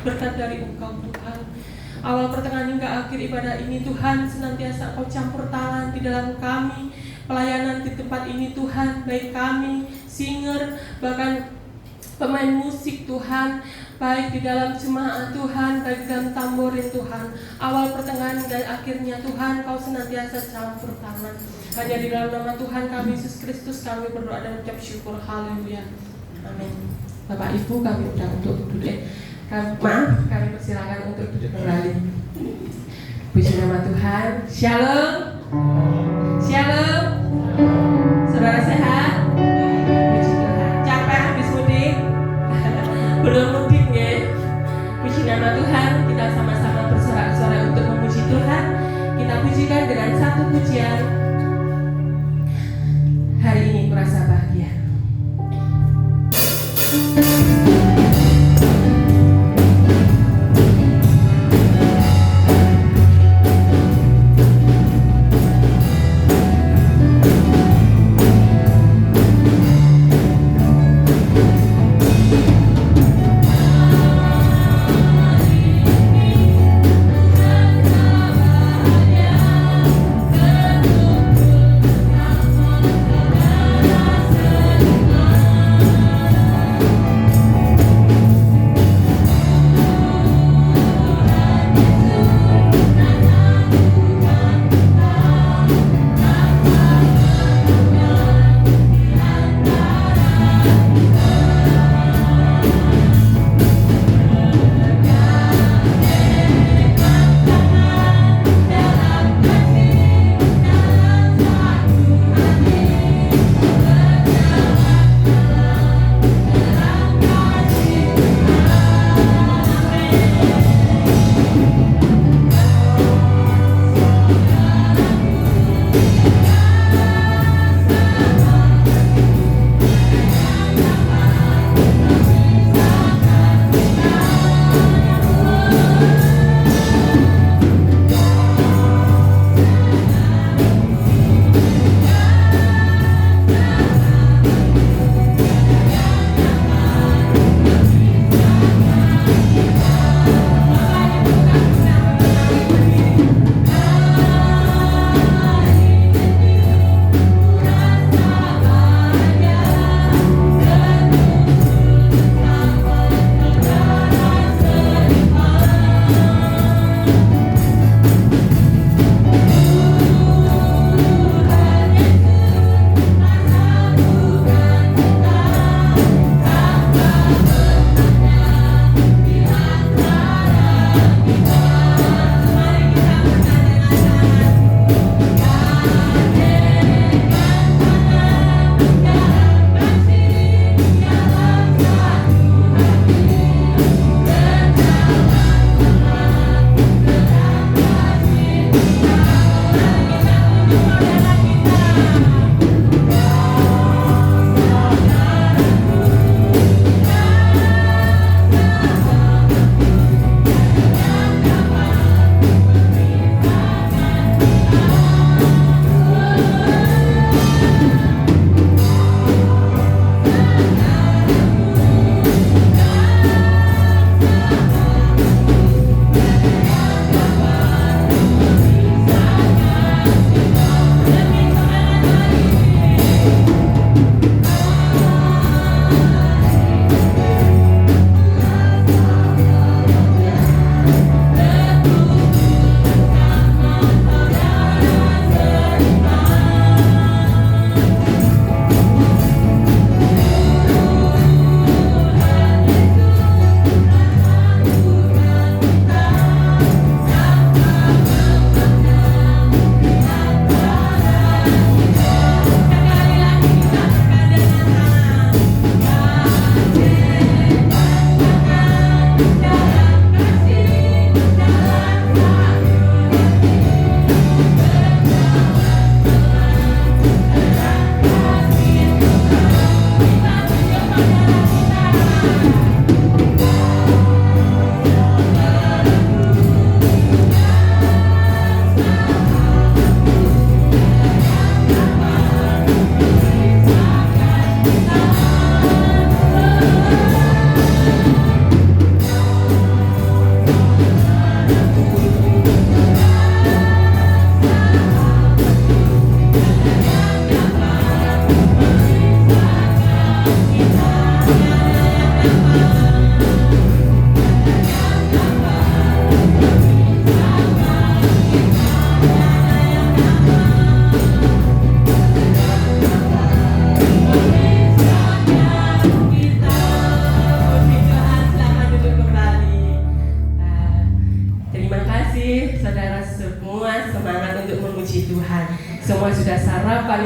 berkat dari Engkau Tuhan. Awal pertengahan hingga akhir ibadah ini Tuhan, senantiasa Engkau campur tangan di dalam kami, pelayanan di tempat ini Tuhan, baik kami, singer, bahkan pemain musik Tuhan, baik di dalam jemaat Tuhan, baik dalam tamborin Tuhan, awal pertengahan dan akhirnya Tuhan, Kau senantiasa campur tangan. Hanya di dalam nama Tuhan kami Yesus Kristus kami berdoa dan ucap syukur. Haleluya. Amin. Bapak Ibu kami undang untuk duduk. Kami persilakan untuk duduk kembali. Puji nama Tuhan. Shalom. Shalom. Saudara sehat? Puji Tuhan. Capek habis mudik? Belum mudik ya? Puji nama Tuhan. Kita sama-sama bersorak-sorai untuk memuji Tuhan. Kita pujikan dengan satu pujian. Hari ini kurasa bahagia.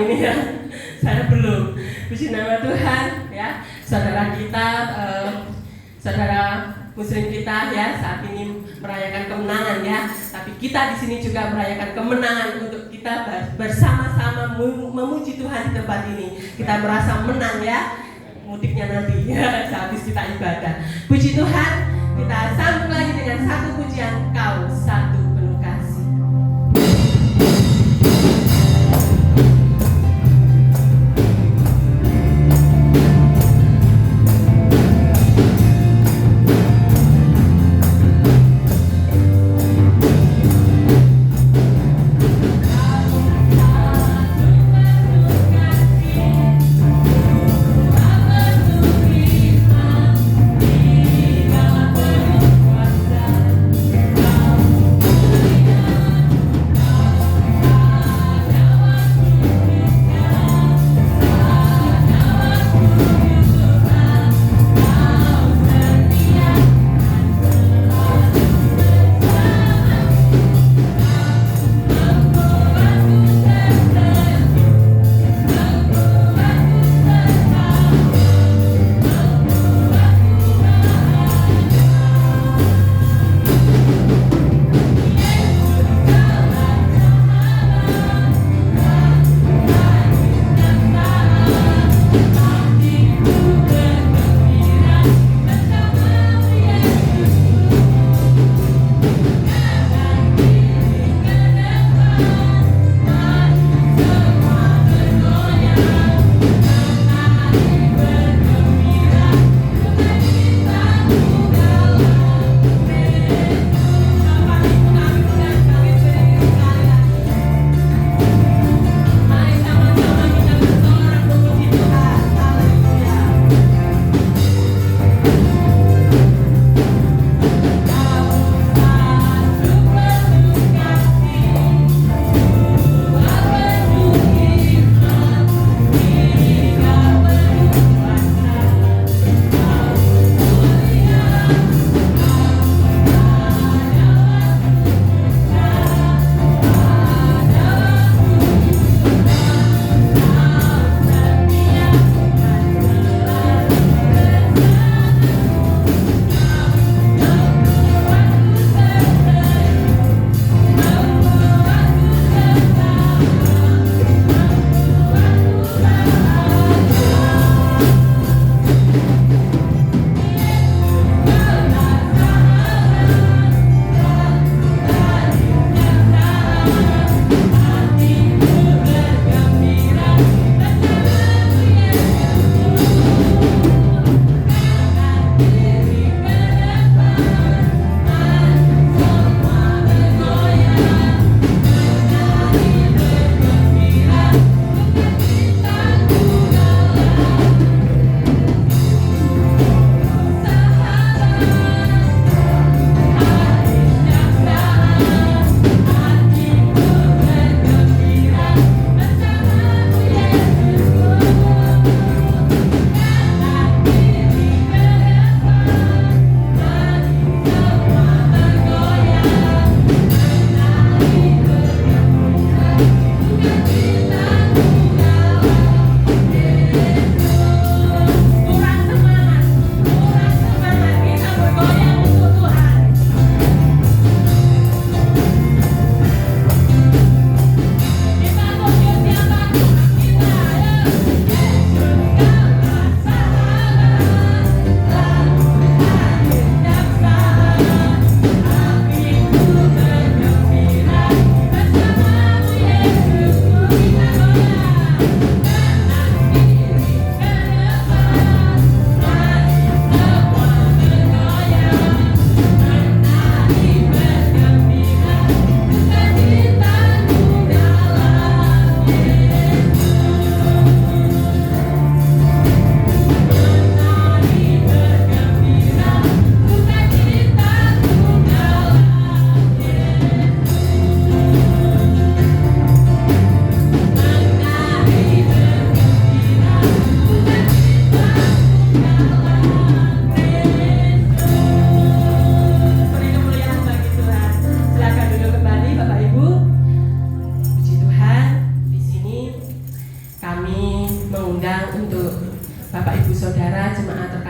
ini ya. Saya belum. Puji nama Tuhan ya. Saudara kita, saudara Muslim kita ya saat ini merayakan kemenangan ya. Tapi kita di sini juga merayakan kemenangan untuk kita bersama-sama memuji Tuhan di tempat ini. Kita merasa menang ya. Mudiknya nanti ya sehabis kita ibadah. Puji Tuhan. Kita sambung lagi dengan satu pujian, Kau Satu Penuh Kasih. Kau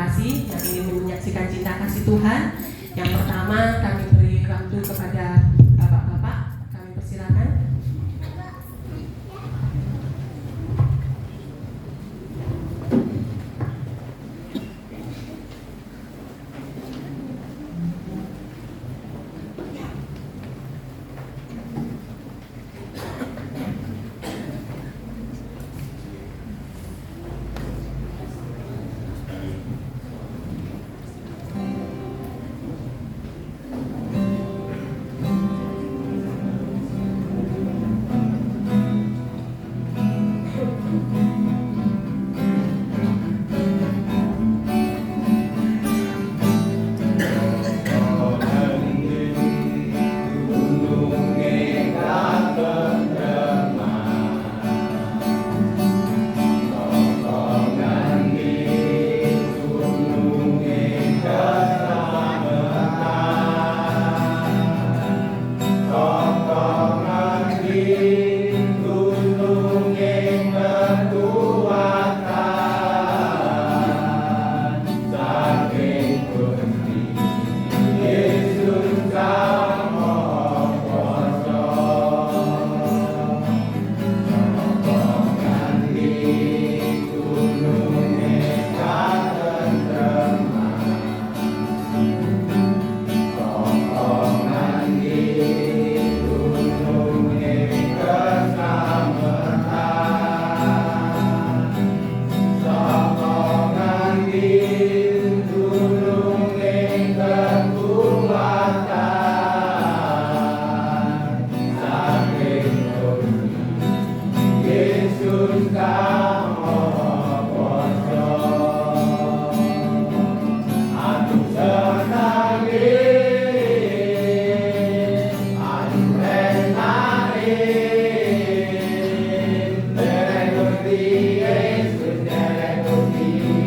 kasih yang ingin menyaksikan cinta kasih Tuhan. Yang pertama kami beri waktu kepada bapak-bapak, kami persilakan.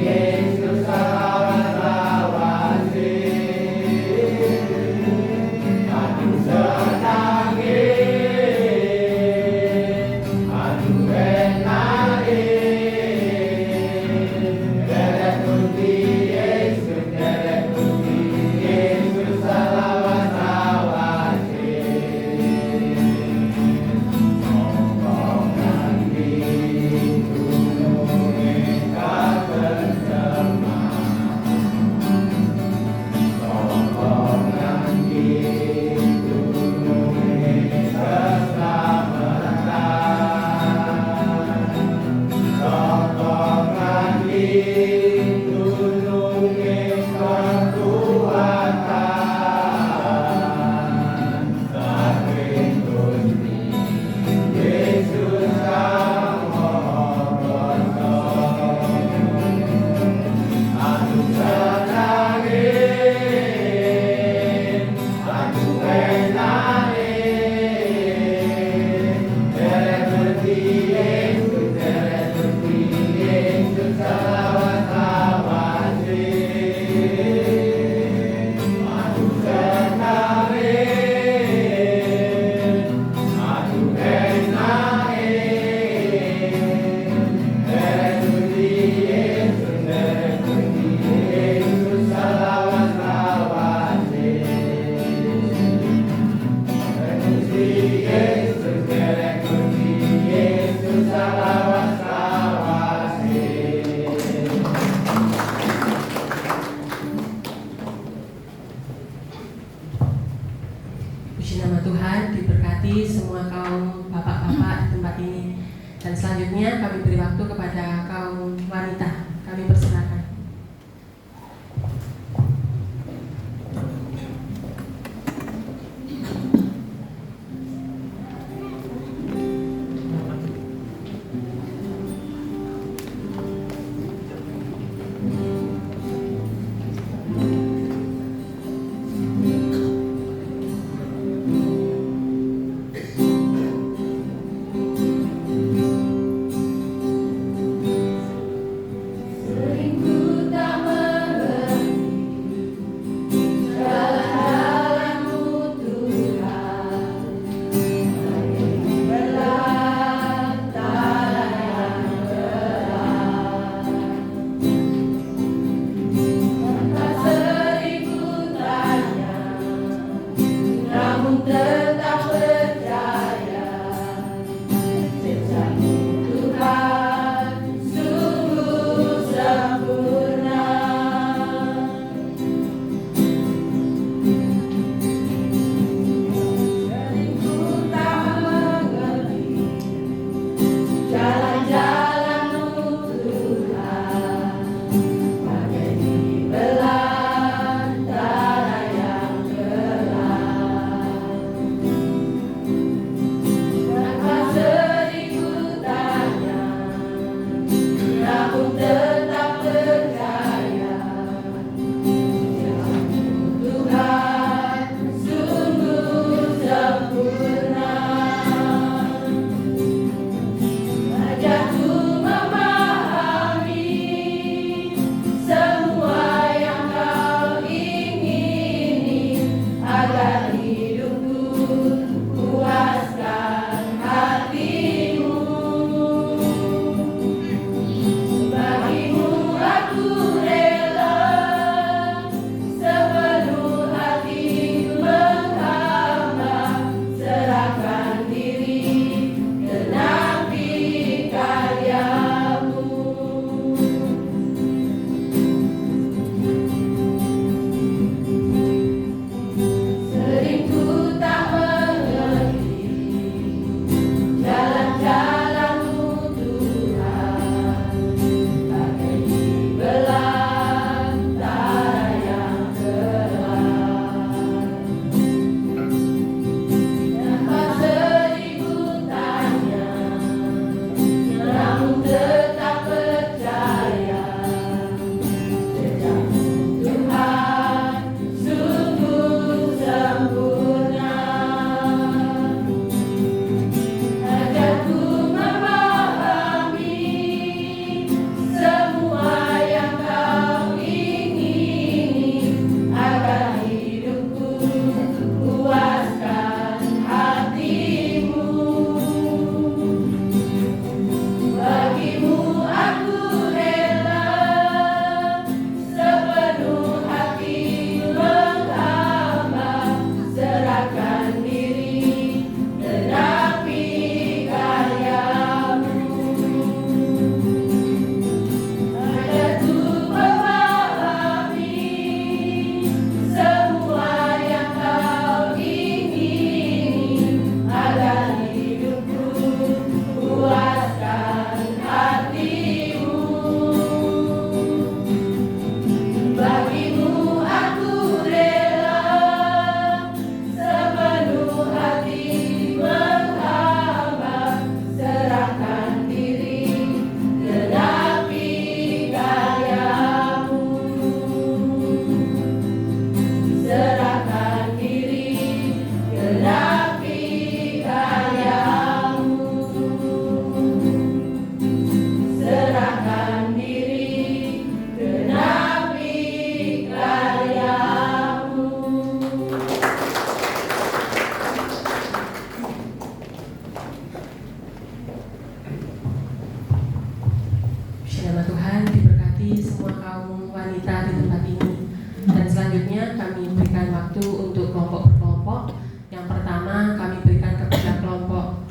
Yesus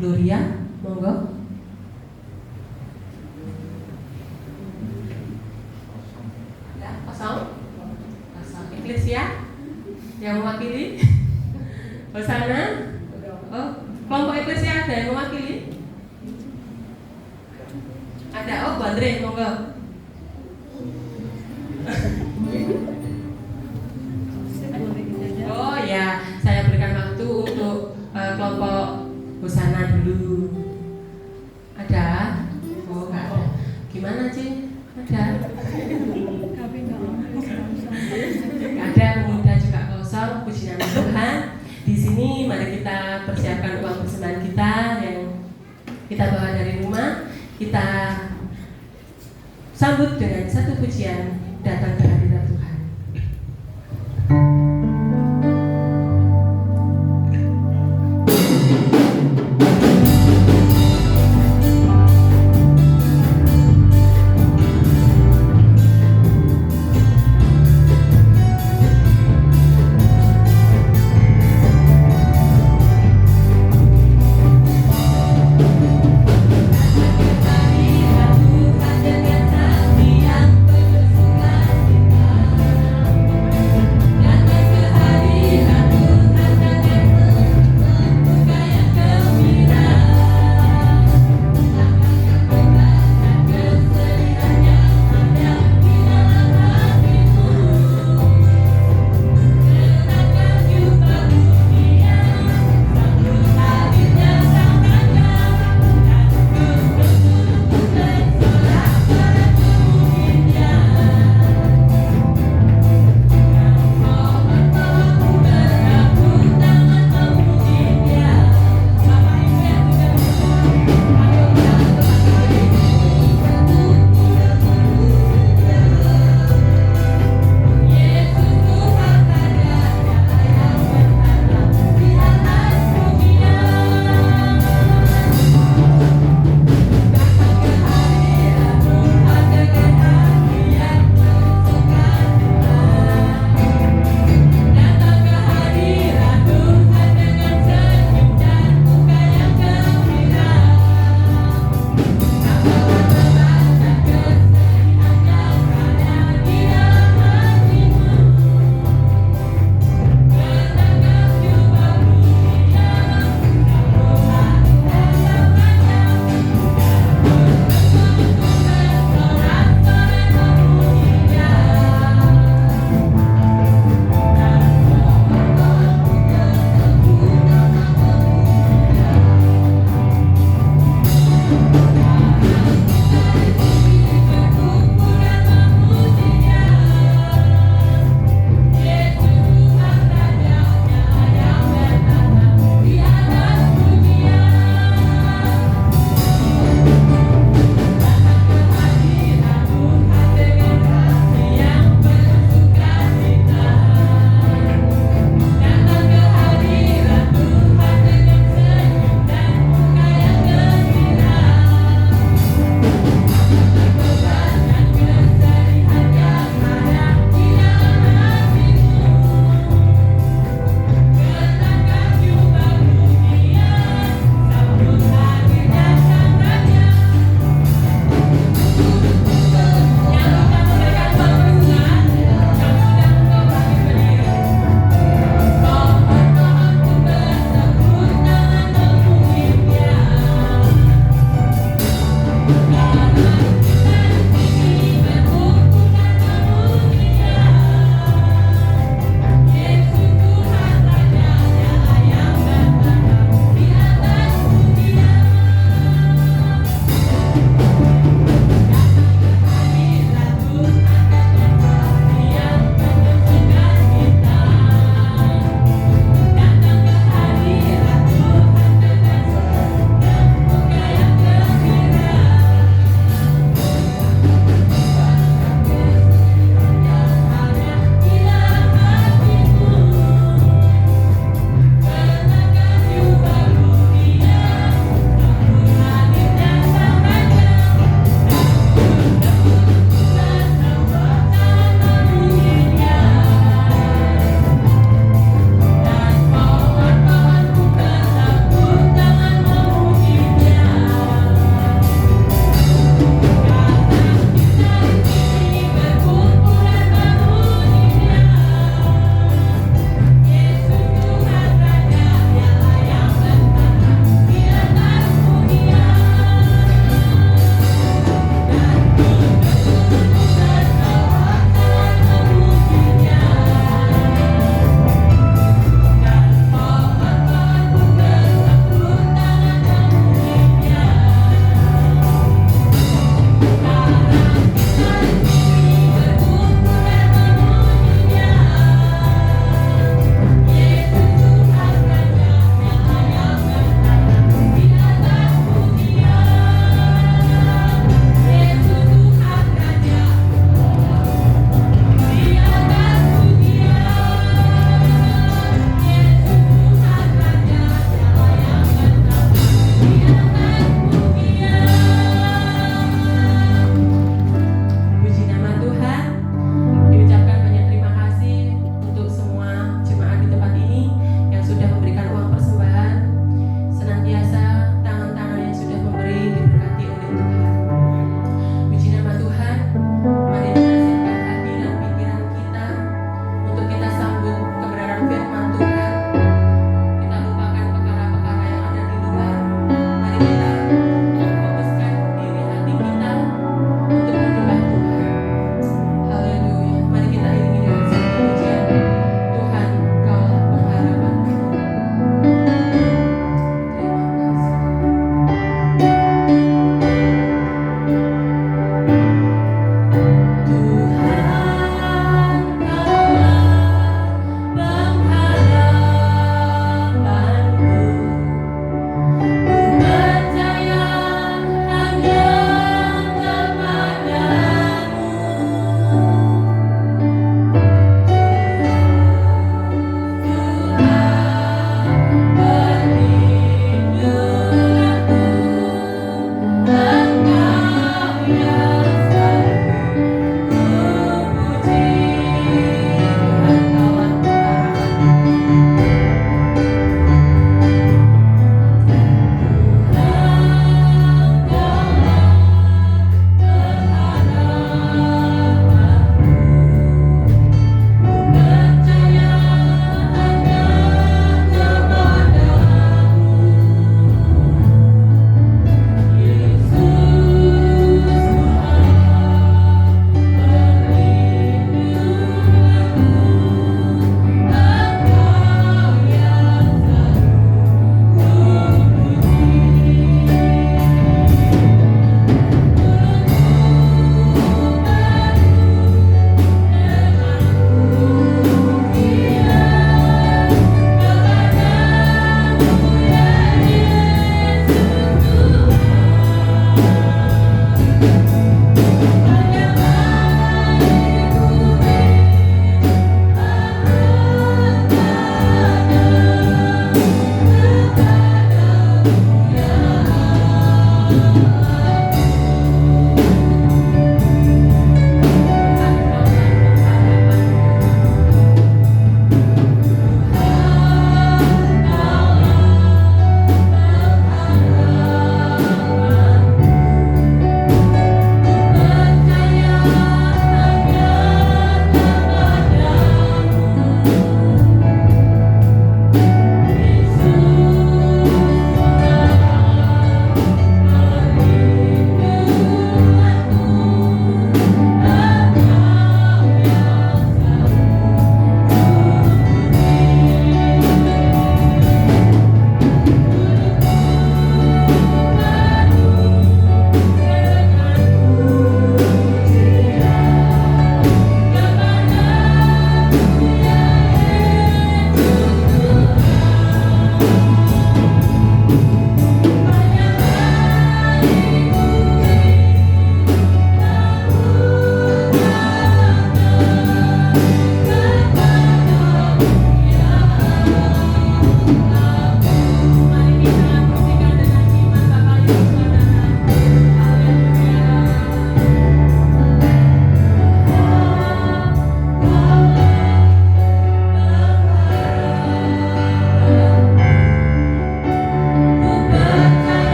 Gloria, monggo. Ya, kosong. Kosong. Eklesia yang mewakili. Hosana. Oh, kelompok eklesia ada yang mewakili? Ada. Oh, Bu Andre, monggo. Oh ya, saya berikan waktu untuk kelompok Hosana dulu. Ada? Oh, nggak ada. Gimana, Cing? Ada? Ada, pemuda juga kosong. Puji nama Tuhan. Di sini mari kita persiapkan uang persembahan kita yang kita bawa dari rumah. Kita sambut dengan satu pujian datang ke hadirat Tuhan. Yang penuh sukacita.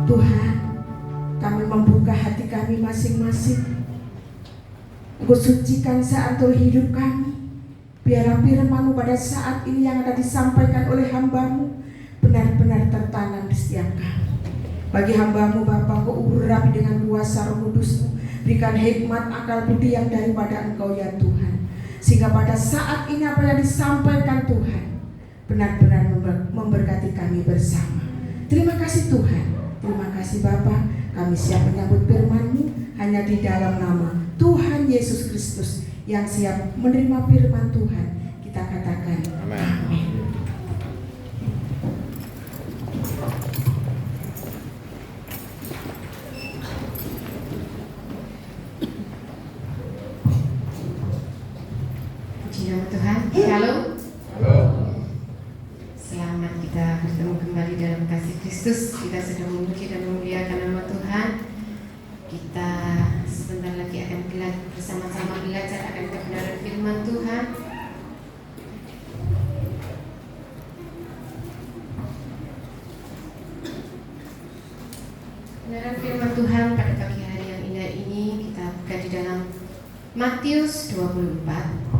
Tuhan, kami membuka hati kami masing-masing. Engkau sucikan saat hidup kami. Biarlah firman-Mu pada saat ini yang ada disampaikan oleh hamba-Mu benar-benar tertanam di setiap kami. Bagi hamba-Mu Bapa, Engkau urapi dengan kuasa Roh Kudus-Mu. Berikan hikmat, akal budi yang daripada Engkau ya Tuhan. Sehingga pada saat ini apa yang disampaikan Tuhan benar-benar memberkati kami bersama. Terima kasih Tuhan. Terima kasih Bapa. Kami siap menyambut firman-Mu hanya di dalam nama Tuhan Yesus Kristus yang siap menerima firman Tuhan. Kita katakan amin. Puji nama Tuhan. Shalom. Selamat kita bertemu kembali dalam kasih Kristus. Kita sedang memuji dan memuliakan nama Tuhan. Kita sebentar lagi akan bersama-sama belajar akan kebenaran firman Tuhan. Kebenaran firman Tuhan pada pagi hari yang indah ini kita buka di dalam Matius 24.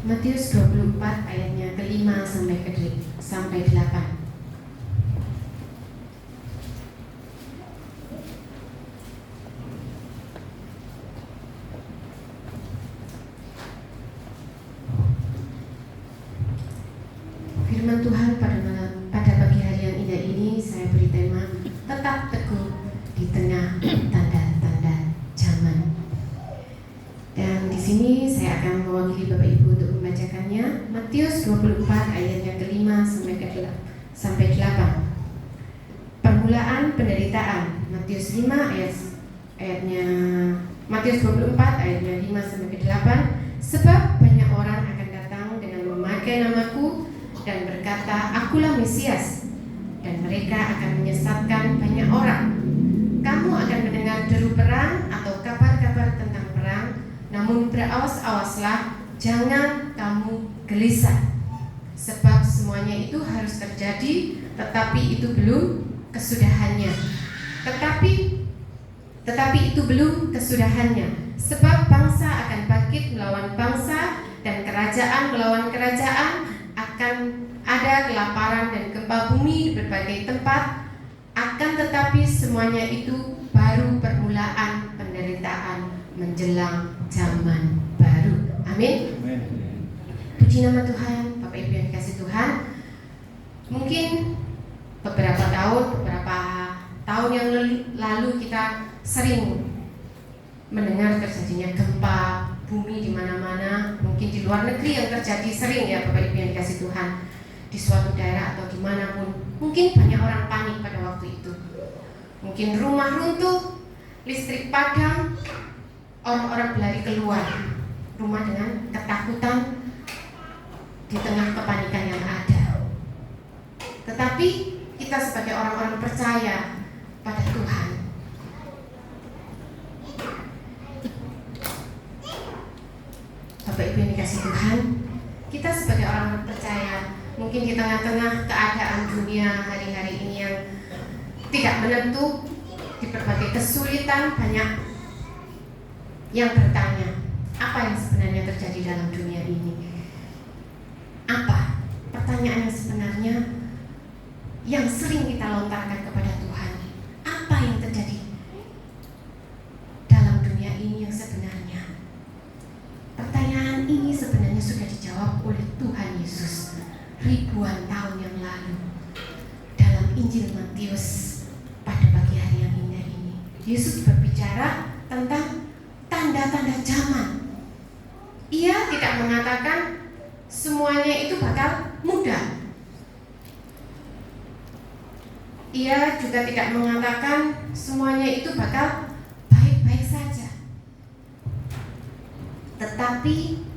Matius 24 ayatnya ke-5 sampai 8. Firman Tuhan pada pagi hari yang indah ini saya beri tema tetap teguh di tengah tanda-tanda zaman. Dan di sini saya akan mewakili Bapak Ibu untuk membacakannya. Matius 24 ayatnya ke-5 sampai 8. Permulaan penderitaan. Matius 5 ayatnya Matius 24 ayatnya 5 sampai ke 8. Sebab banyak orang akan datang dengan memakai namaku dan berkata, "Akulah Mesias," dan mereka akan menyesatkan banyak orang. Kamu akan mendengar deru perang atau kabar-kabar tentang perang. Namun berawas-awaslah, jangan kamu gelisah, sebab semuanya itu harus terjadi, tetapi itu belum kesudahannya. Tetapi itu belum kesudahannya, sebab bangsa akan bangkit melawan bangsa dan kerajaan melawan kerajaan. Akan ada kelaparan dan gempa bumi di berbagai tempat. Akan tetapi semuanya itu baru permulaan penderitaan menjelang zaman baru. Amin. Puji nama Tuhan. Bapak Ibu yang dikasih Tuhan, mungkin beberapa tahun yang lalu kita sering mendengar terjadinya gempa bumi di mana-mana. Mungkin di luar negeri yang terjadi sering ya Bapak Ibu yang dikasih Tuhan, di suatu daerah atau dimanapun. Mungkin banyak orang panik pada waktu itu. Mungkin rumah runtuh, listrik padam, orang-orang berlari keluar rumah dengan ketakutan di tengah kepanikan yang ada. Tetapi kita sebagai orang-orang percaya pada Tuhan, Bapak Ibu yang dikasih Tuhan, kita sebagai orang-orang percaya, mungkin di tengah-tengah keadaan dunia hari-hari ini yang tidak menentu, di berbagai kesulitan, banyak yang bertanya, apa yang sebenarnya terjadi dalam dunia ini? Apa? Pertanyaan yang sebenarnya yang sering kita lontarkan kepada Tuhan. Apa yang terjadi dalam dunia ini yang sebenarnya? Pertanyaan ini sebenarnya sudah dijawab oleh Tuhan Yesus ribuan tahun yang lalu dalam Injil Matius pada pagi hari yang indah ini. Yesus berbicara tentang tanda-tanda zaman. Ia tidak mengatakan semuanya itu bakal mudah. Ia juga tidak mengatakan semuanya itu bakal baik-baik saja. Tetapi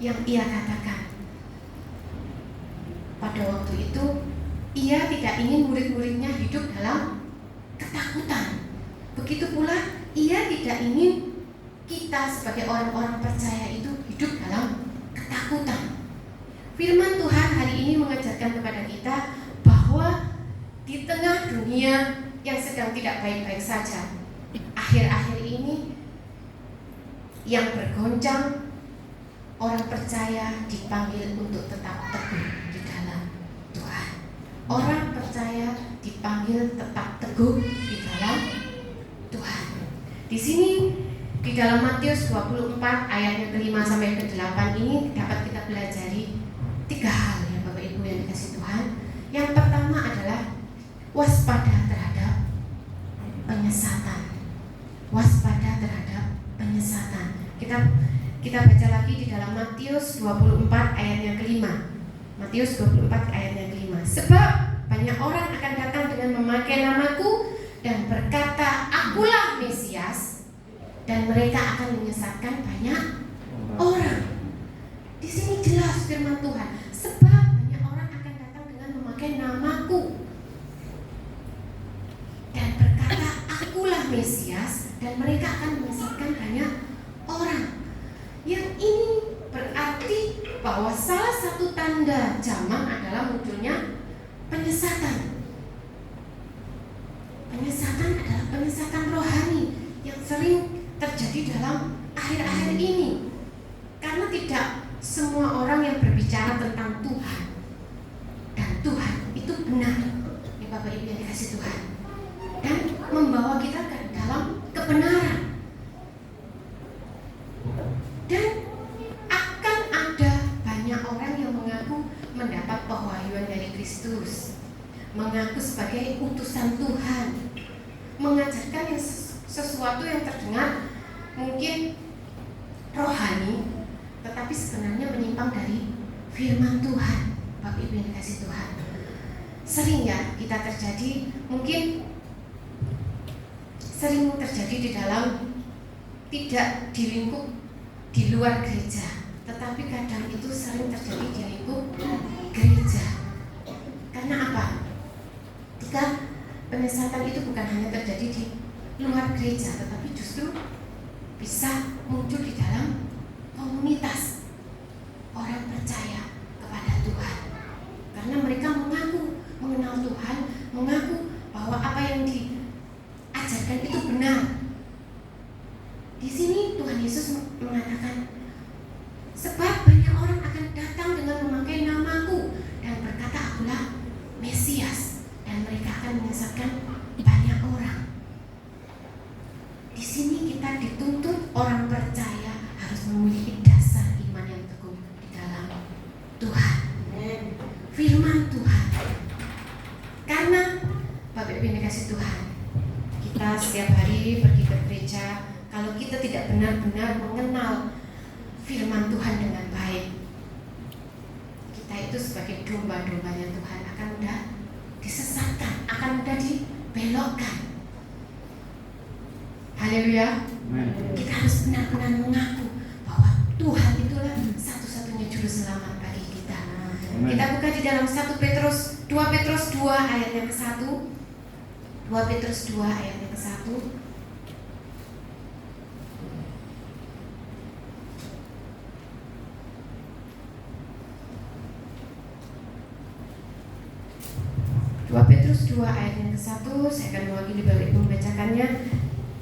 yang ia katakan pada waktu itu, ia tidak ingin murid-muridnya hidup dalam ketakutan. Begitu pula ia tidak ingin kita sebagai orang-orang percaya itu hidup dalam ketakutan. Firman Tuhan hari ini mengajarkan kepada kita bahwa di tengah dunia yang sedang tidak baik-baik saja, akhir-akhir ini yang bergoncang, orang percaya dipanggil untuk tetap teguh di dalam Tuhan. Orang percaya dipanggil tetap teguh di dalam Tuhan. Di sini di dalam Matius 24 ayat yang ke-5 sampai ke-8 ini dapat kita pelajari 3 hal ya Bapak Ibu yang dikasih Tuhan. Yang pertama adalah waspada terhadap penyesatan. Waspada terhadap penyesatan. Kita baca lagi di dalam Matius 24 ayat yang ke-5. Matius 24 ayat yang ke-5. Sebab banyak orang akan datang dengan memakai namaku dan berkata, "Akulah Mesias," dan mereka akan menyesatkan banyak orang. Di sini jelas firman Tuhan, sebab banyak orang akan datang dengan memakai namaku dan berkata, "Akulah Mesias," dan mereka akan menyesatkan banyak orang. Yang ini berarti bahwa salah satu tanda zaman adalah munculnya penyesatan. Penyesatan adalah penyesatan rohani yang sering terjadi dalam akhir-akhir ini, karena tidak semua orang yang berbicara tentang Tuhan dan Tuhan itu benar ya Bapak Ibu yang dikasih Tuhan, dan membawa kita ke dalam kebenaran. Dan akan ada banyak orang yang mengaku mendapat pewahyuan dari Kristus, mengaku sebagai utusan Tuhan, mengajarkan yang sesuatu yang terdengar mungkin rohani, tetapi sebenarnya menyimpang dari firman Tuhan. Bapak Ibu yang dikasih Tuhan, sering ya kita terjadi, mungkin sering terjadi di dalam, tidak di lingkup di luar gereja, tetapi kadang itu sering terjadi di lingkup gereja. Karena apa? Ketika penyesatan itu bukan hanya terjadi di luar gereja, tetapi justru bisa muncul di dalam komunitas orang percaya kepada Tuhan, karena mereka mengaku mengenal Tuhan, mengaku bahwa apa yang diajarkan itu benar. Di sini Tuhan Yesus mengatakan, sebab banyak orang akan datang dengan memakai namaku dan berkata, "Akulah Mesias," dan mereka akan menyesatkan banyak orang. Di sini kita dituntut orang percaya harus memiliki dasar iman yang teguh di dalam Tuhan, firman Tuhan. Karena Bapak Ibu yang dikasih Tuhan, kita setiap hari pergi ke gereja, kalau kita tidak benar-benar mengenal firman Tuhan dengan baik, kita itu sebagai domba-dombanya Tuhan akan mudah disesatkan, akan mudah dibelokkan. Haleluya. Kita harus benar-benar mengaku bahwa Tuhan itulah satu-satunya juru selamat bagi kita. Kita buka di dalam 2 Petrus 2 ayat yang ke-1. 2 Petrus 2 ayat yang ke-1. Petrus 2 ayat yang ke-1, saya akan mewakili Bapak Ibu membacakannya.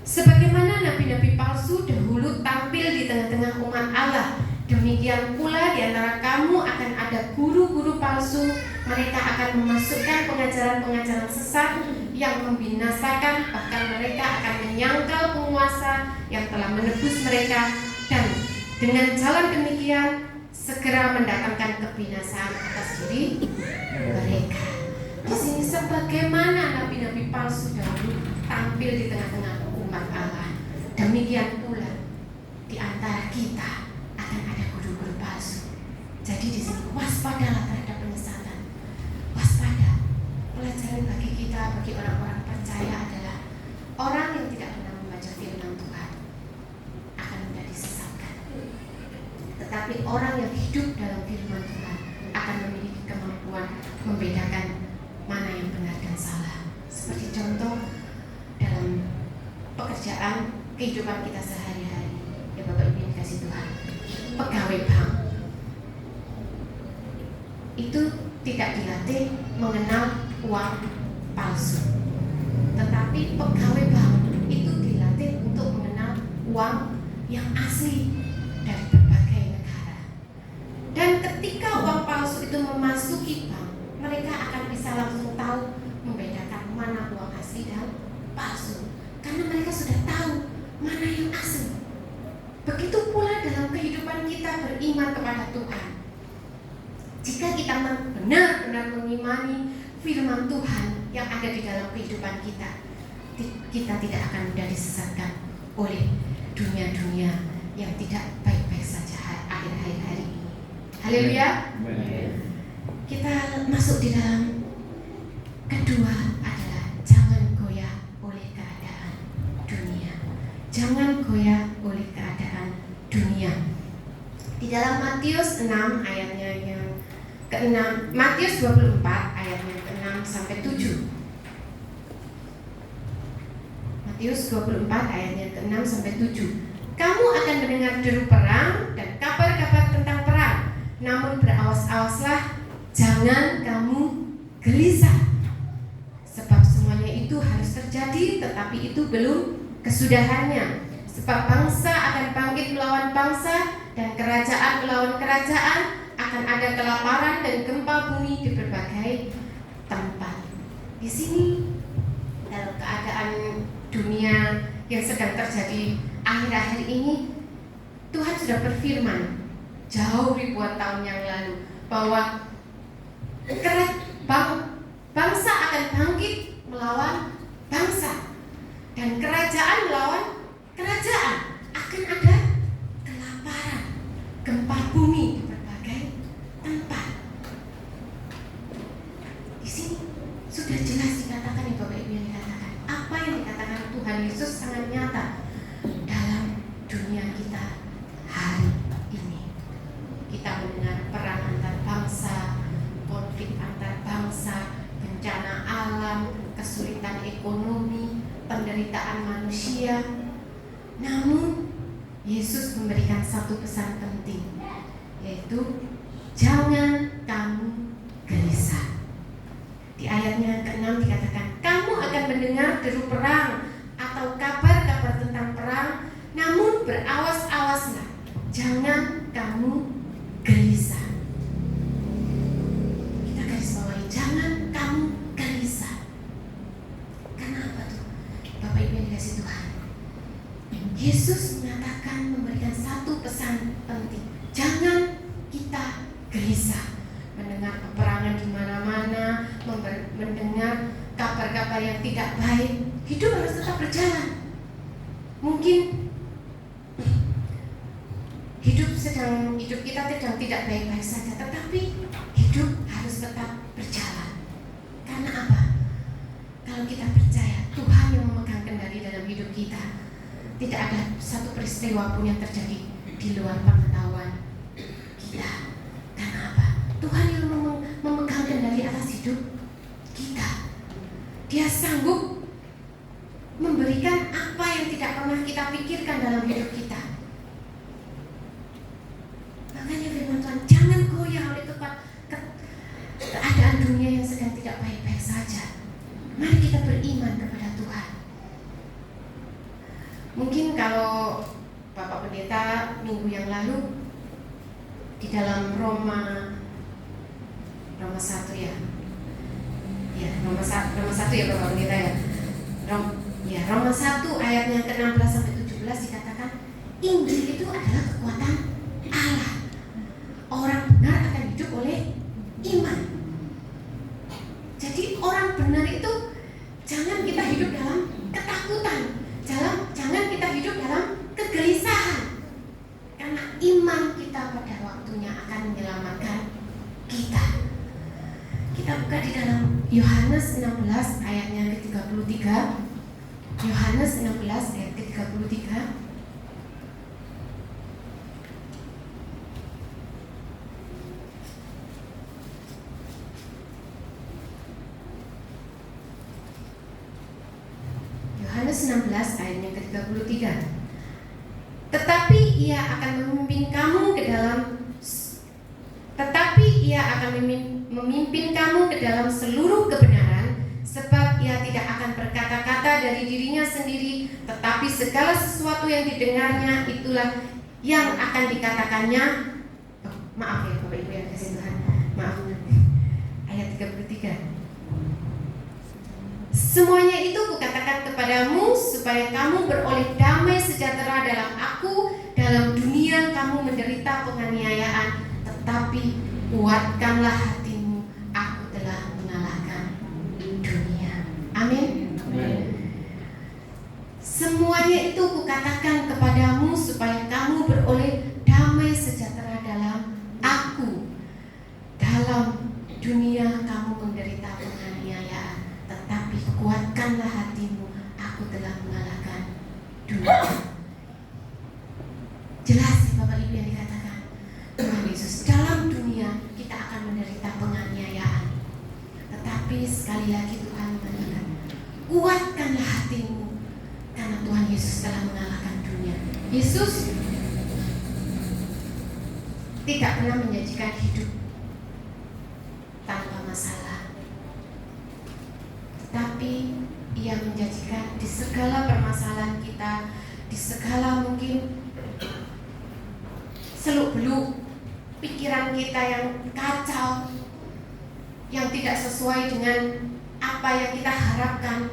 Sebagaimana nabi-nabi palsu dahulu tampil di tengah-tengah umat Allah, demikian pula di antara kamu akan ada guru-guru palsu. Mereka akan memasukkan pengajaran-pengajaran sesat yang membinasakan, bahkan mereka akan menyangkal penguasa yang telah menebus mereka, dan dengan jalan demikian segera mendatangkan kebinasaan atas diri mereka. Di sini sebagaimana nabi-nabi palsu dahulu tampil di tengah-tengah umat Allah, demikian pula di antara kita akan ada guru-guru palsu. Jadi di sini waspadalah terhadap penyesatan. Waspada. Pelajaran bagi kita, bagi orang-orang percaya adalah orang yang tidak pernah membaca firman Tuhan akan mudah disesatkan. Tetapi orang yang hidup dalam firman Tuhan akan memiliki kemampuan membedakan mana yang benar dan salah. Seperti contoh dalam pekerjaan kehidupan kita sehari-hari, pegawai bank itu tidak dilatih mengenal uang palsu, tetapi pegawai bank itu dilatih untuk mengenal uang yang asli dari berbagai negara. Dan ketika uang palsu itu memasuki bank, mereka akan bisa langsung tahu membedakan mana uang asli dan palsu, karena mereka sudah tahu mana yang asli. Begitu pula dalam kehidupan kita beriman kepada Tuhan. Jika kita benar-benar mengimani firman Tuhan yang ada di dalam kehidupan kita, kita tidak akan mudah disesatkan oleh dunia-dunia yang tidak baik-baik saja akhir-akhir hari ini. Haleluya. Kita masuk di dalam kedua adalah jangan goyah oleh keadaan dunia. Jangan goyah oleh keadaan dunia. Di dalam Matius 6 ayatnya yang ke-6, Matius 24 ayatnya ke-6 sampai 7. Matius 24 ayatnya ke-6 sampai 7. Kamu akan mendengar deru perang dan kabar-kabar tentang perang. Namun berawas-awaslah, jangan kamu gelisah. Sebab semuanya itu harus terjadi, tetapi itu belum kesudahannya. Sebab bangsa akan bangkit melawan bangsa dan kerajaan melawan kerajaan. Akan ada kelaparan dan gempa bumi di berbagai tempat. Di sini dalam keadaan dunia yang sedang terjadi akhir-akhir ini, Tuhan sudah berfirman jauh ribuan tahun yang lalu bahwa bangsa akan bangkit melawan bangsa dan kerajaan melawan kerajaan. Akan ada kelaparan, gempa bumi di berbagai tempat. Di sini sudah jelas dikatakan, ya Bapak Ibu, yang dikatakan apa yang dikatakan Tuhan Yesus sangat nyata dalam dunia kita hari ini. Kita mendengar perang antar bangsa, konflik antar bangsa, bencana alam, kesulitan ekonomi, penderitaan manusia. Namun Yesus memberikan satu pesan penting, yaitu jangan kamu gelisah. Di ayatnya ke-6 dikatakan, kamu akan mendengar deru perang atau kabar-kabar tentang perang, namun berawas-awaslah, jangan kamu gelisah. Kita garis bawahi, jangan kamu gelisah. Kenapa tuh? Bapak Ibu yang dikasihi Tuhan, Yesus menyatakan, memberikan satu pesan penting, jangan kita gelisah. Mendengar peperangan di mana-mana, mendengar kabar-kabar yang tidak baik, hidup harus tetap berjalan. Mungkin hidup kita sedang tidak baik-baik saja, tetapi hidup harus tetap berjalan. Karena apa? Kalau kita percaya Tuhan yang memegang kendali dalam hidup kita, tidak ada satu peristiwa pun yang terjadi di luar pengetahuan kita. Karena apa? Tuhan yang memegang kendali atas hidup kita. Dia sanggup memberikan apa yang tidak pernah kita pikirkan dalam hidup kita. Makanya firman Tuhan, jangan goyah oleh keadaan dunia yang sedang tidak baik-baik saja. Mari kita beriman kepada Tuhan. Mungkin kalau Bapak Pendeta minggu yang lalu di dalam Roma 1 ya. Ya, Roma 1 ya Bapak Pendeta ya. Roma 1 ayatnya ke-16 sampai 17 dikatakan, Injil itu adalah kekuatan Allah. Orang benar akan hidup oleh iman. Jadi orang benar itu jangan kita hidup dalam ketakutan, jangan kita hidup dalam kegelisahan, karena iman kita pada waktunya akan menyelamatkan kita. Kita buka di dalam Yohanes 16 ayatnya ke-33. Yohanes 16 ayat ke-33. Yohanes 16 ayatnya ke-33. Tetapi ia akan memimpin kamu ke dalam Ia akan memimpin kamu ke dalam seluruh kebenaran, sebab Ia tidak akan berkata-kata dari dirinya sendiri, tetapi segala sesuatu yang didengarnya itulah yang akan dikatakannya. Maaf ya Bapak Ibu yang kasih Tuhan, maaf. Ayat 33. Semuanya itu kukatakan kepadamu supaya kamu beroleh damai sejahtera dalam aku. Dalam dunia kamu menderita penganiayaan, tetapi kuatkanlah hatimu, aku telah mengalahkan dunia. Amin. Semuanya itu kukatakan kepadamu supaya kamu beroleh damai sejahtera dalam aku. Dalam dunia kamu menderita penganiayaan, tetapi kuatkanlah hatimu, aku telah mengalahkan dunia. Jelas ya Bapak Ibu yang dikatakan Tuhan Yesus, dalam dunia kita akan menderita penganiayaan, tetapi sekali lagi Tuhan mengatakan, kuatkanlah hatimu, karena Tuhan Yesus telah mengalahkan dunia. Yesus tidak pernah menjanjikan hidup tanpa masalah, tetapi Ia menjanjikan di segala permasalahan kita, di segala mungkin seluk-beluk pikiran kita yang kacau, yang tidak sesuai dengan apa yang kita harapkan,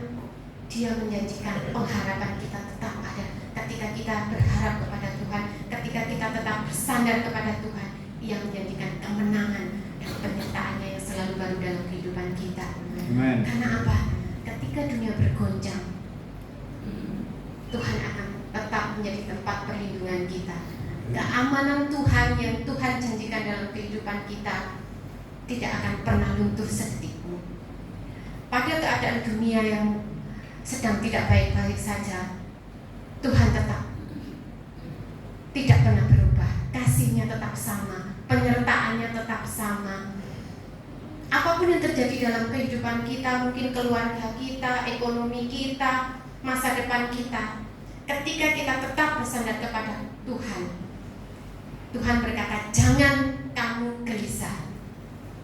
Dia menjanjikan pengharapan kita tetap ada ketika kita berharap kepada Tuhan, ketika kita tetap bersandar kepada Tuhan. Ia menjanjikan kemenangan dan penyertaannya yang selalu baru dalam kehidupan kita. Amen. Karena apa? Ketika dunia bergoncang, Tuhan akan tetap menjadi tempat perlindungan kita. Keamanan Tuhan yang Tuhan janjikan dalam kehidupan kita tidak akan pernah luntur sedetik pun. Pada keadaan dunia yang sedang tidak baik-baik saja, Tuhan tetap tidak pernah berubah. Kasih-Nya tetap sama, penyertaannya tetap sama. Apapun yang terjadi dalam kehidupan kita, mungkin keluarga kita, ekonomi kita, masa depan kita, ketika kita tetap bersandar kepada Tuhan, Tuhan berkata, jangan kamu gelisah.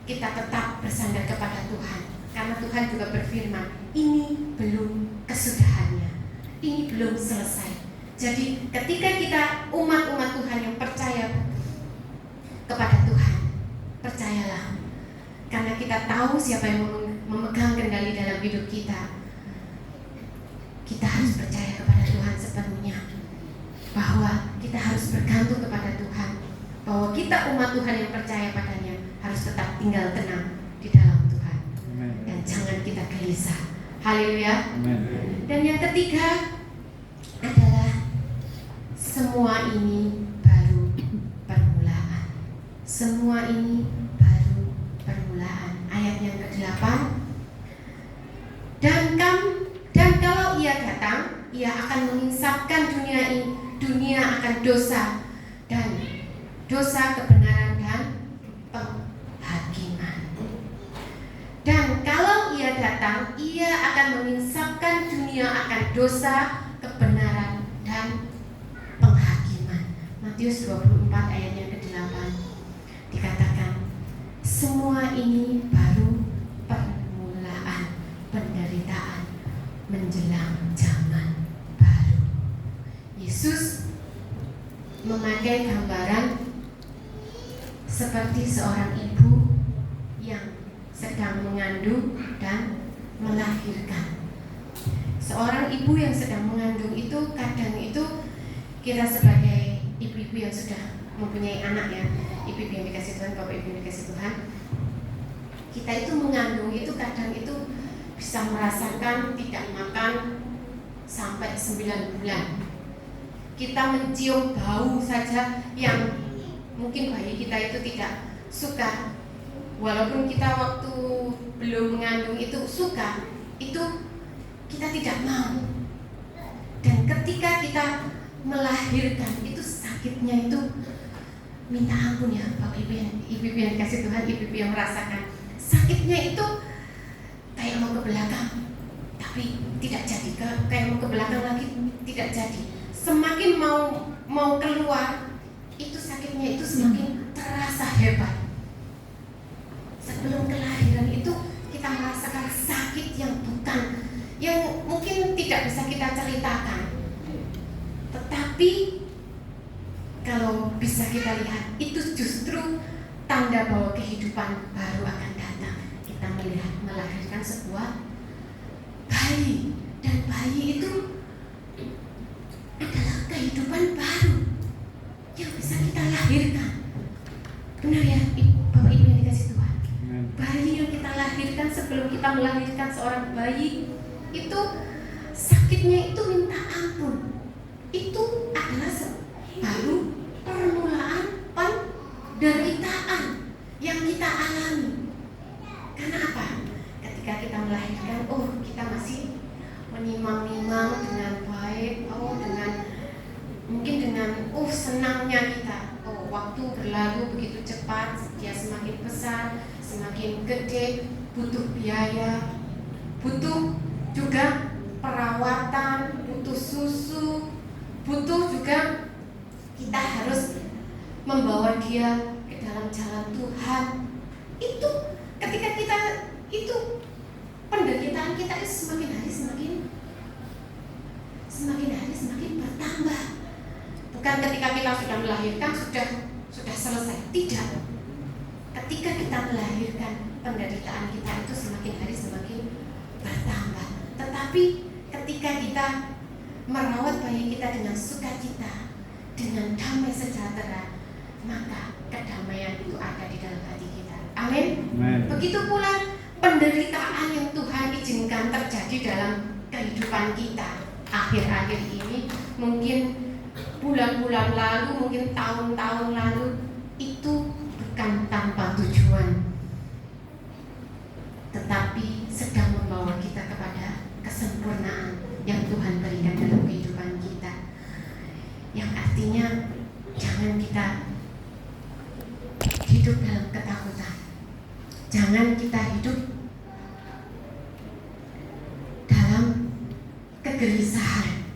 Kita tetap bersandar kepada Tuhan, karena Tuhan juga berfirman, ini belum kesudahannya, ini belum selesai. Jadi ketika kita umat-umat Tuhan yang percaya kepada Tuhan, percayalah, karena kita tahu siapa yang memegang kendali dalam hidup kita. Kita harus percaya kepada Tuhan sepenuhnya, bahwa kita harus bergantung kepada Tuhan, bahwa kita umat Tuhan yang percaya padanya harus tetap tinggal tenang di dalam Tuhan. Amen. Dan jangan kita gelisah. Haleluya. Amen. Dan yang ketiga adalah semua ini baru permulaan. Semua ini baru permulaan. Ayat yang ke-8. Dan kalau Ia datang, Ia akan menginsafkan dunia ini, dunia akan dosa dan dosa, kebenaran dan penghakiman. Dan kalau Ia datang, Ia akan menginsafkan dunia akan dosa, kebenaran dan penghakiman. Matius 24 ayat yang ke-8 dikatakan, semua ini baru permulaan penderitaan menjelang zaman baru. Yesus memakai gambaran seperti seorang ibu yang sedang mengandung dan melahirkan. Seorang ibu yang sedang mengandung itu kadang itu kita sebagai ibu-ibu yang sudah mempunyai anak ya, ibu-ibu yang dikasih Tuhan, bapak ibu yang dikasih Tuhan, kita itu mengandung itu kadang itu bisa merasakan tidak makan sampai 9 bulan. Kita mencium bau saja yang mungkin bayi kita itu tidak suka, walaupun kita waktu belum mengandung itu suka, itu kita tidak mau. Dan ketika kita melahirkan itu sakitnya itu minta ampun ya Bapak Ibu yang dikasih Tuhan, ibu-ibu yang merasakan sakitnya itu kayak mau ke belakang tapi tidak jadi, kayak mau ke belakang lagi tidak jadi. Semakin mau keluar itu sakitnya itu semakin terasa hebat. bisa kita lihat itu justru tanda bahwa kehidupan baru akan datang. Kita melihat melahirkan sebuah bayi, dan bayi itu adalah kehidupan baru yang bisa kita lahirkan. Benar ya, Bapak Ibu yang dikasih Tuhan. Bayi yang kita lahirkan, sebelum kita melahirkan seorang bayi, itu sakitnya itu minta ampun. Itu adalah baru permulaan penderitaan yang kita alami. Karena apa? Ketika kita melahirkan, kita masih menimang-nimang dengan baik, mungkin dengan senangnya kita. Waktu berlalu begitu cepat, dia semakin besar, semakin gede, butuh biaya, butuh juga perawatan, butuh susu, butuh juga kita harus membawa dia ke dalam jalan Tuhan. Itu ketika kita itu penderitaan kita itu semakin hari semakin bertambah. Bukan ketika kita sudah melahirkan sudah selesai, tidak. Ketika kita melahirkan, penderitaan kita itu semakin hari semakin bertambah. Tetapi ketika kita merawat bayi kita dengan sukacita, dengan damai sejahtera, maka kedamaian itu ada di dalam hati kita. Amin. Begitu pula penderitaan yang Tuhan izinkan terjadi dalam kehidupan kita akhir-akhir ini, mungkin bulan-bulan lalu, mungkin tahun-tahun lalu, itu bukan tanpa tujuan, tetapi sedang membawa kita kepada kesempurnaan yang Tuhan berikan dalam kehidupan kita. Yang artinya jangan kita hidup dalam ketakutan, jangan kita hidup dalam kegelisahan.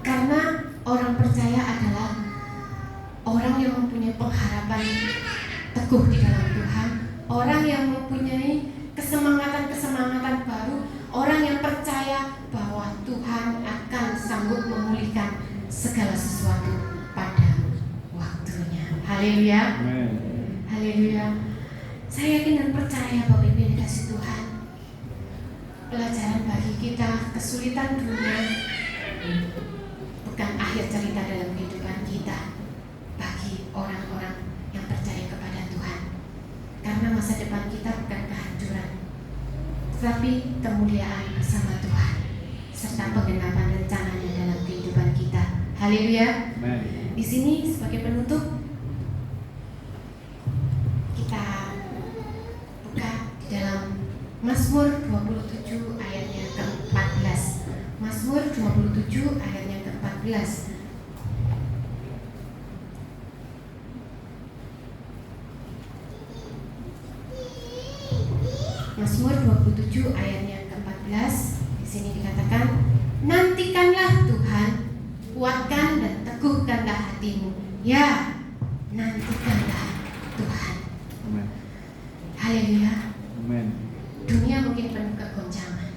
Karena orang percaya adalah orang yang mempunyai pengharapan teguh di dalam Tuhan, orang yang mempunyai kesemangatan baru, orang yang percaya bahwa Tuhan akan sanggup memulihkan segala sesuatu pada waktunya. Haleluya. Haleluya. Saya yakin dan percaya Bapak Ibu yang dikasih Tuhan, pelajaran bagi kita, kesulitan dunia bukan akhir cerita dalam kehidupan kita bagi orang-orang yang percaya kepada Tuhan. Karena masa depan kita bukan kehancuran, tetapi kemuliaan bersama Tuhan serta penggenapan rencananya dalam kehidupan kita. Haleluya. Di sini sebagai penutup, kita buka di dalam Mazmur 27 ayatnya ke-14. Mazmur 27 ayatnya ke-14. Mazmur 27 ayatnya ke-14. Di sini dikatakan, nantikanlah Tuhan, kuatkan dan teguhkanlah hatimu. Ya, nantikanlah Tuhan. Amen. Haleluya. Amen. Dunia mungkin penuh kegoncangan.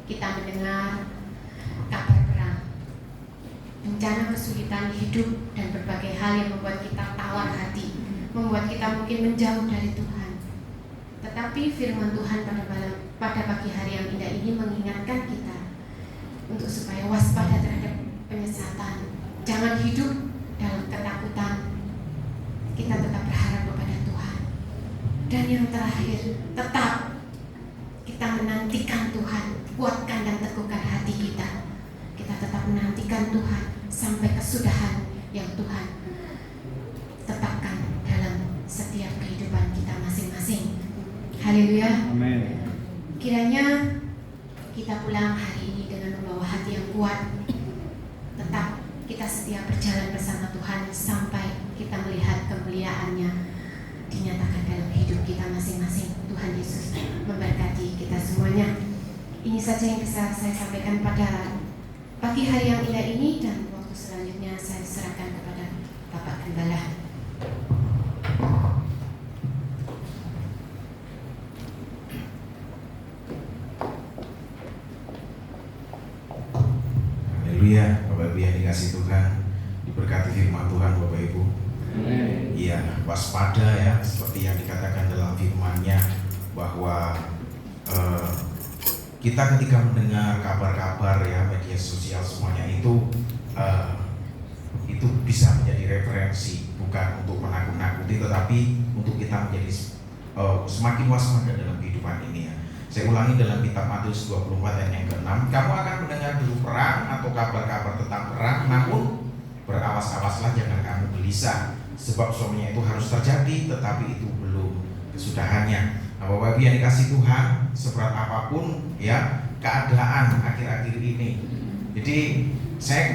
Kita mendengar kabar perang, bencana, kesulitan hidup, dan berbagai hal yang membuat kita tawar hati, membuat kita mungkin menjauh dari Tuhan. Tetapi firman Tuhan pada pagi hari yang indah ini mengingatkan kita untuk supaya waspada terhadap penyesatan. Jangan hidup dalam ketakutan. Kita tetap berharap kepada Tuhan. Dan yang terakhir, tetap kita menantikan Tuhan. Kuatkan dan teguhkan hati kita. Kita tetap menantikan Tuhan sampai kesudahan yang Tuhan tetapkan dalam setiap kehidupan kita masing-masing. Haleluya. Amen. Kiranya kita pulang hari ini dengan membawa hati yang kuat. Tetap kita setia berjalan bersama Tuhan sampai kita melihat kemuliaan-Nya dinyatakan dalam hidup kita masing-masing. Tuhan Yesus memberkati kita semuanya. Ini saja yang bisa saya sampaikan pada pagi hari yang indah ini, dan waktu selanjutnya saya serahkan kepada Bapak Gembala. Haleluya. Bapak Ibu yang dikasih Tuhan, diberkati firman Tuhan Bapak Ibu. Iya, waspada ya, seperti yang dikatakan dalam firman-Nya bahwa kita ketika mendengar kabar-kabar ya media sosial semuanya itu bisa menjadi referensi, bukan untuk menakut-nakuti tetapi untuk kita menjadi semakin waspada dalam kehidupan ini ya. Saya ulangi dalam kitab Matius 24 ayat yang ke-6, kamu akan mendengar dulu perang atau kabar-kabar tentang perang, namun berawas-awaslah jangan kamu gelisah, sebab suaminya itu harus terjadi tetapi itu belum kesudahannya. Nah, Bapak Ibu yang dikasih Tuhan, seberat apapun ya keadaan akhir-akhir ini. Jadi saya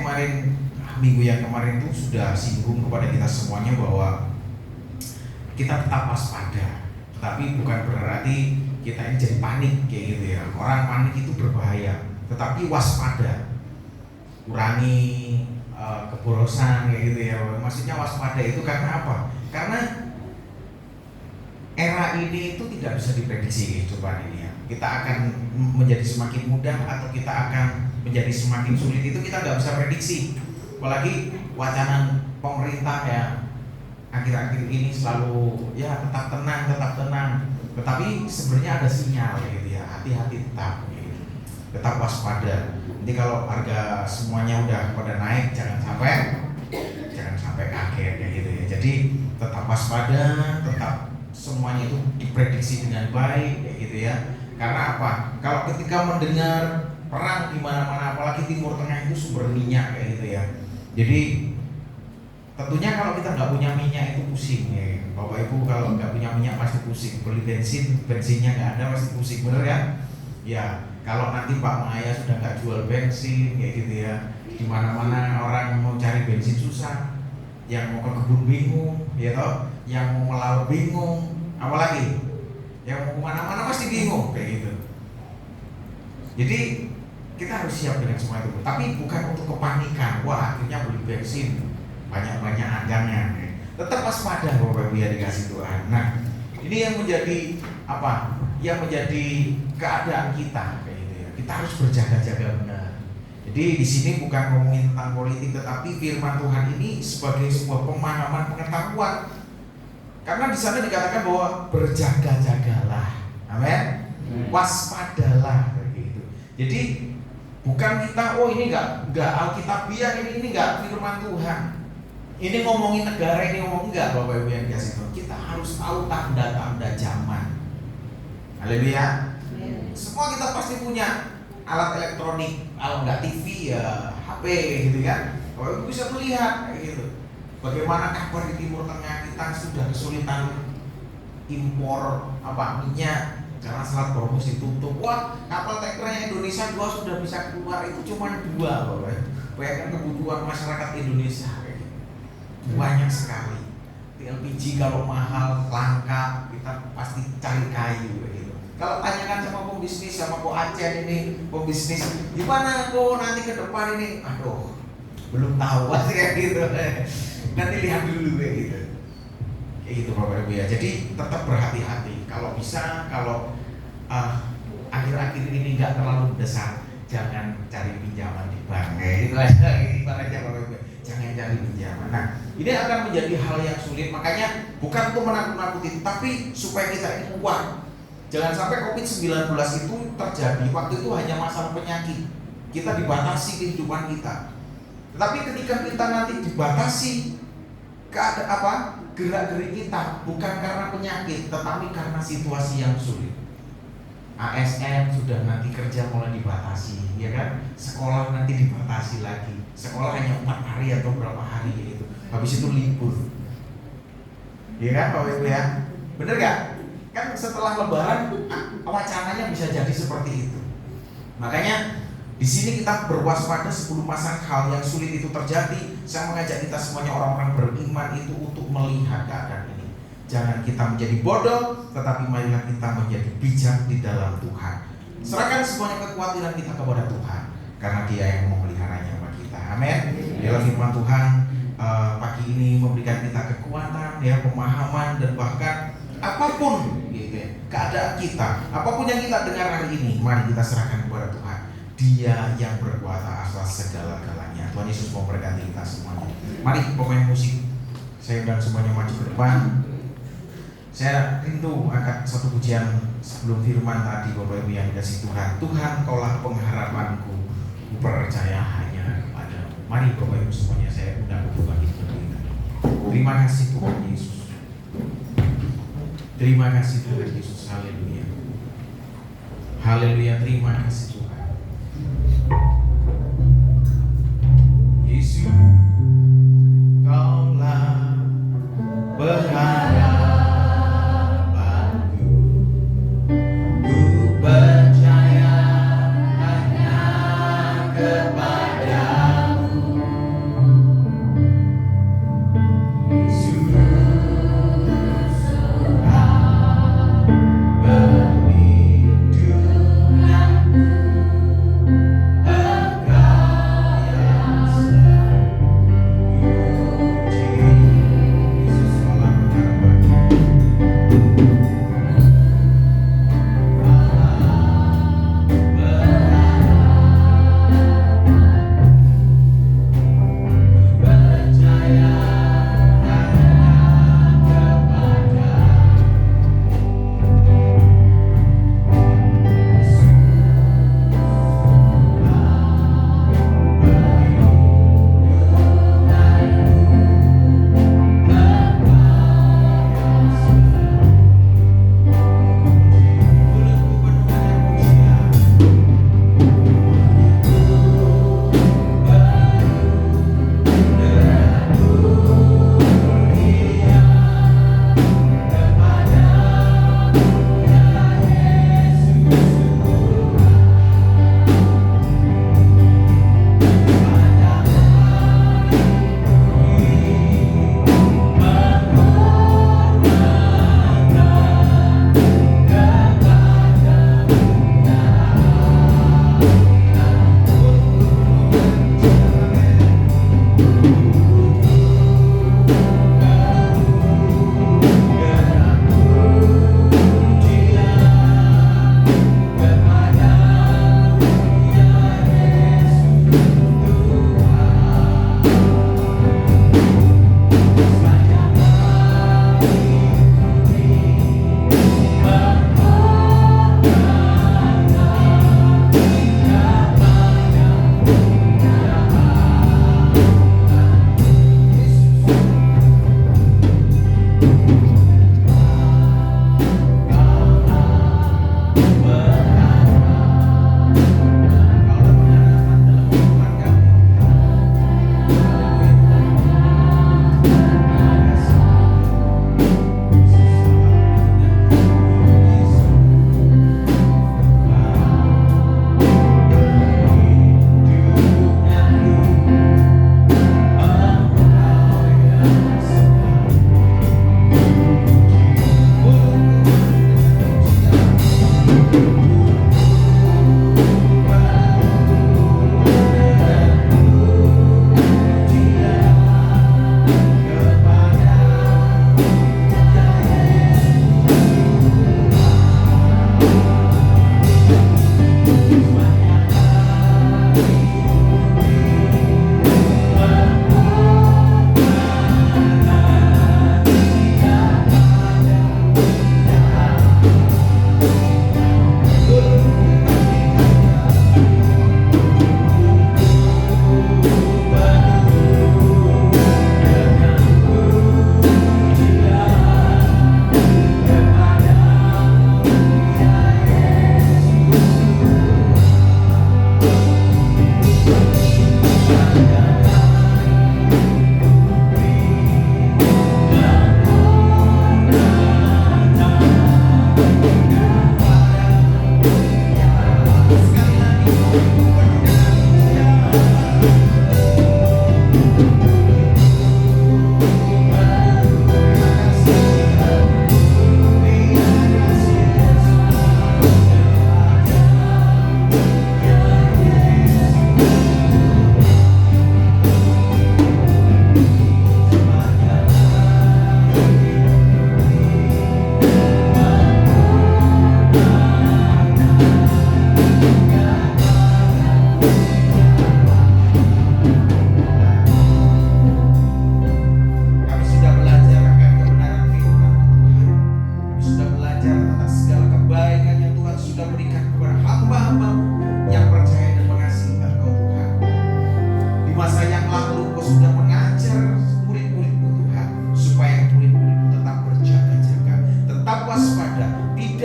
minggu yang kemarin itu sudah singgung kepada kita semuanya bahwa kita tetap waspada, tetapi bukan berarti kita ini jadi panik kayak gitu ya. Orang panik itu berbahaya, tetapi waspada, kurangi keborosan kayak gitu ya. Maksudnya waspada itu karena apa? Karena era ini itu tidak bisa diprediksi kehidupan ini ya. Kita akan menjadi semakin mudah atau kita akan menjadi semakin sulit, itu kita nggak bisa prediksi. Apalagi wacana pemerintah ya akhir-akhir ini selalu ya tetap tenang. Tetapi sebenarnya ada sinyal gitu ya, hati-hati tetap waspada. Nanti kalau harga semuanya udah pada naik, jangan sampai kaget ya gitu ya. Jadi tetap waspada, tetap semuanya itu diprediksi dengan baik kayak gitu ya. Karena apa? Kalau ketika mendengar perang di mana-mana, apalagi Timur Tengah itu sumber minyak kayak gitu ya. Jadi tentunya kalau kita nggak punya minyak itu pusing ya. Bapak Ibu kalau nggak punya minyak pasti pusing. Beli bensinnya nggak ada pasti pusing, bener ya? Ya, kalau nanti Pak Maya sudah nggak jual bensin kayak gitu ya, di mana-mana orang mau cari bensin susah, yang mau ke kebun bingung, ya toh, yang mau melaut bingung, apalagi yang mau kemana-mana pasti bingung kayak gitu. Jadi kita harus siap dengan semua itu, tapi bukan untuk kepanikan. Wah, akhirnya beli bensin banyak-banyak harganya. Tetap waspada Bapak Ibu yang dikasih Tuhan. Nah, ini yang menjadi apa? Yang menjadi keadaan kita kayak gitu ya. Kita harus berjaga-jaga benar. Jadi di sini bukan ngomongin tentang politik, tetapi firman Tuhan ini sebagai sebuah pemahaman pengetahuan. Karena di sana dikatakan bahwa berjaga-jagalah. Amin. Waspadalah gitu. Jadi bukan kita ini enggak Alkitabiah, ini enggak firman Tuhan. Ini ngomongin negara, ini ngomong enggak Bapak Ibu yang dikasih Tuhan. Kita harus tahu tanda-tanda zaman. Haleluya. Semua kita pasti punya alat elektronik, kalau enggak TV ya HP gitu kan. Bapak Ibu bisa melihat kayak gitu. Bagaimana kabar di Timur Tengah, kita sudah kesulitan impor minyak karena Selat Hormuz ditutup. Wah, kapal tankernya Indonesia 2 sudah bisa keluar, itu cuma 2 Bapak. Bayangkan kebutuhan masyarakat Indonesia kayak gitu. Banyak sekali. LPG kalau mahal, langka, kita pasti cari kayu kayak gitu. Kalau tanyakan sama pembisnis, sama Ko Aceh ini, pembisnis, gimana kok nanti ke depan ini? Aduh, belum tahu pasti kayak gitu. Nanti lihat dulu kayak gitu. Kayak gitu Bapak Ibu ya. Jadi tetap berhati-hati. Kalau bisa, kalau akhir-akhir ini nggak terlalu besar, jangan cari pinjaman di bank. Kayak gitu aja, ibaratnya Bapak Ibu. Jangan cari pinjaman. Nah, ini akan menjadi hal yang sulit. Makanya bukan untuk menakut-nakuti, tapi supaya kita ini kuat. Jangan sampai COVID-19 itu terjadi. Waktu itu hanya masalah penyakit. Kita dibatasi kehidupan kita. Tetapi ketika kita nanti dibatasi gerak-gerik kita bukan karena penyakit, tetapi karena situasi yang sulit. ASN sudah nanti kerja mulai dibatasi, ya kan? Sekolah nanti dibatasi lagi. Sekolah hanya 4 hari atau berapa hari gitu. Habis itu libur. Ya kan Bapak Ibu ya? Bener gak? Kan setelah Lebaran wacananya bisa jadi seperti itu. Makanya di sini kita berwaspada sebelum masa hal yang sulit itu terjadi. Saya mengajak kita semuanya orang-orang beriman itu untuk melihat keadaan ini. Jangan kita menjadi bodoh, tetapi marilah kita menjadi bijak di dalam Tuhan. Serahkan semuanya kekhawatiran kita kepada Tuhan, karena Dia yang memeliharanya bagi kita. Amin. Dalam firman Tuhan pagi ini memberikan kita kekuatan, ya, pemahaman, dan bahkan apapun gitu ya, keadaan kita, apapun yang kita dengar hari ini, mari kita serahkan kepada Tuhan. Dia yang berkuasa atas segala-galanya. Tuhan Yesus memberkati kita semuanya. Mari pemain musik, saya undang semuanya maju ke depan. Saya rindu angkat satu pujian sebelum firman tadi, Bapak Ibu yang dikasih Tuhan. Tuhan, Kaulah pengharapanku, ku percaya hanya kepadamu. Mari Bapak Ibu semuanya saya undang untuk bangkit berdiri. Terima kasih Tuhan Yesus. Terima kasih Tuhan Yesus. Haleluya. Haleluya, terima kasih Tuhan. Yesus, Kaulah pengharapanku, ku percaya hanya kepadamu. Yesus, perlindunganku, Engkau yang sepuji. Yesus, Kaulah pengharapanku.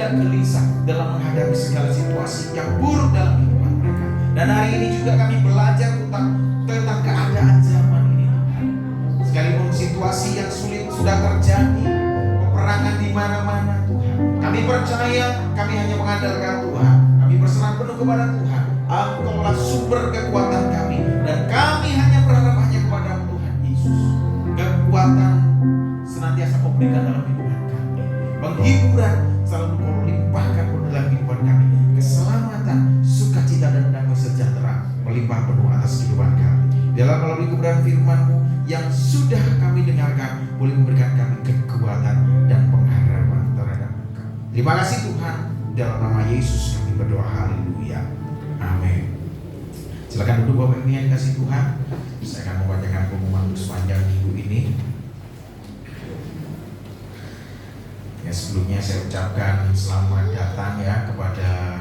tidak gelisah dalam menghadapi segala situasi yang buruk dalam kehidupan mereka. Dan hari ini juga kami belajar tentang keadaan zaman ini, Tuhan. Sekalipun situasi yang sulit sudah terjadi, peperangan di mana-mana, Tuhan, kami percaya kami hanya mengandalkan Tuhan. Kami berserah penuh kepada Tuhan. Engkaulah sumber kekuatan kami, dan kami hanya berharap hanya kepada Tuhan Yesus. Kekuatan senantiasa Kau berikan dalam kehidupan kami. Penghiburan selalu Kau limpahkan dalam kehidupan kami. Keselamatan, sukacita dan damai sejahtera melimpah penuh atas kehidupan kami. Dalam melalui kebenaran firman-Mu yang sudah kami dengarkan, boleh memberikan kami kekuatan dan pengharapan terhadap Engkau. Terima kasih Tuhan. Dalam nama Yesus kami berdoa. Haleluya. Amin. Silakan duduk Bapak Ibu yang dikasihi Tuhan. Saya akan membacakan pengumuman sepanjang minggu ini. Ya, sebelumnya saya ucapkan selamat datang ya kepada